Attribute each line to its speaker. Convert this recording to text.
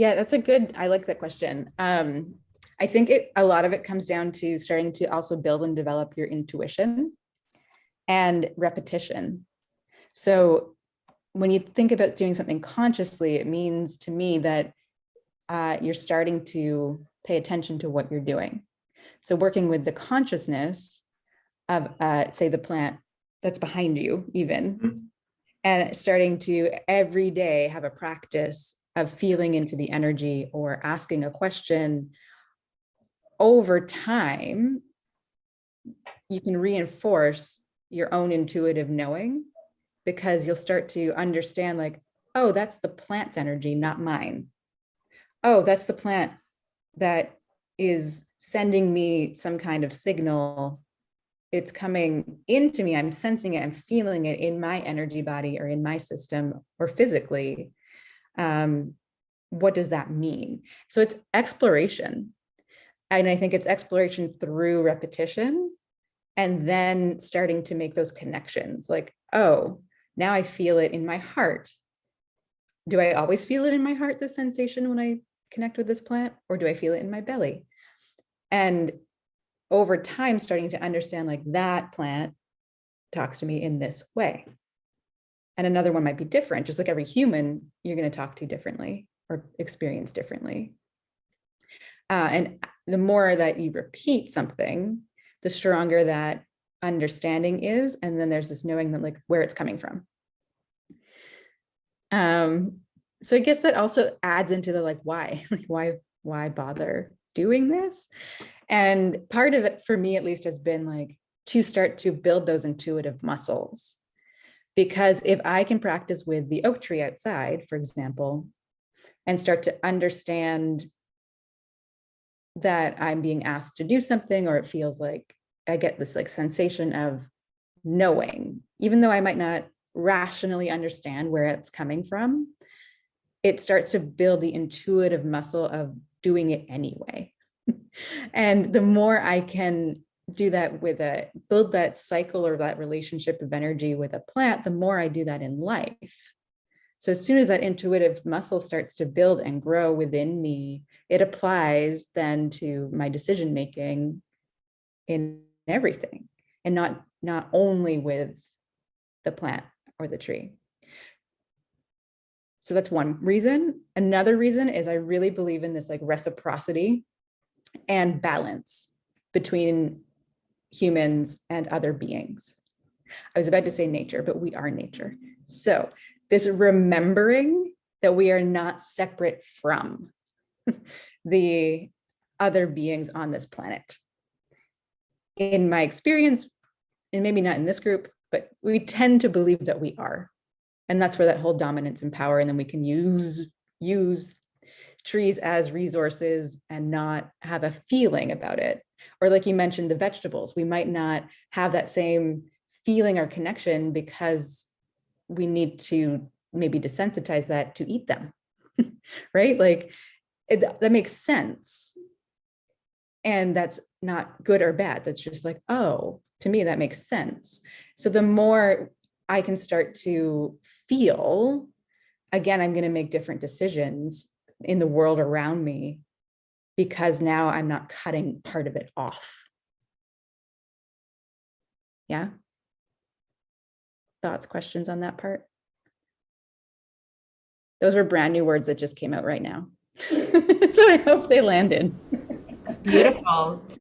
Speaker 1: Yeah, I like that question. I think a lot of it comes down to starting to also build and develop your intuition and repetition. So when you think about doing something consciously, it means to me that you're starting to pay attention to what you're doing. So working with the consciousness of, say, the plant that's behind you, even, and starting to every day have a practice of feeling into the energy or asking a question. Over time, you can reinforce your own intuitive knowing, because you'll start to understand, like, oh, that's the plant's energy, not mine. Oh, that's the plant that is sending me some kind of signal. It's coming into me. I'm sensing it. I'm feeling it in my energy body or in my system or physically. What does that mean? So it's exploration. And I think it's exploration through repetition, and then starting to make those connections, like, oh, now I feel it in my heart. Do I always feel it in my heart, this sensation when I connect with this plant, or do I feel it in my belly? And over time, starting to understand, like, that plant talks to me in this way. And another one might be different. Just like every human, you're going to talk to differently or experience differently. And the more that you repeat something, the stronger that understanding is. And then there's this knowing that, like, where it's coming from. So I guess that also adds into the, like, why, like, why bother doing this? And part of it, for me at least, has been like to start to build those intuitive muscles. Because if I can practice with the oak tree outside, for example, and start to understand that I'm being asked to do something, or it feels like I get this, like, sensation of knowing, even though I might not rationally understand where it's coming from, it starts to build the intuitive muscle of doing it anyway. And the more I can do that build that cycle or that relationship of energy with a plant, the more I do that in life. So as soon as that intuitive muscle starts to build and grow within me, it applies then to my decision making in everything, and not only with the plant or the tree. So that's one reason. Another reason is I really believe in this, like, reciprocity and balance between humans and other beings. I was about to say nature, but we are nature. So this remembering that we are not separate from the other beings on this planet. In my experience, and maybe not in this group, but we tend to believe that we are. And that's where that whole dominance and power, and then we can use trees as resources and not have a feeling about it. Or like you mentioned, the vegetables, we might not have that same feeling or connection because we need to maybe desensitize that to eat them, right? Like, that makes sense. And that's not good or bad. That's just like, oh, to me, that makes sense. So the more I can start to feel, again, I'm going to make different decisions in the world around me, because now I'm not cutting part of it off. Yeah. Thoughts, questions on that part? Those were brand new words that just came out right now. So I hope they landed.
Speaker 2: It's beautiful.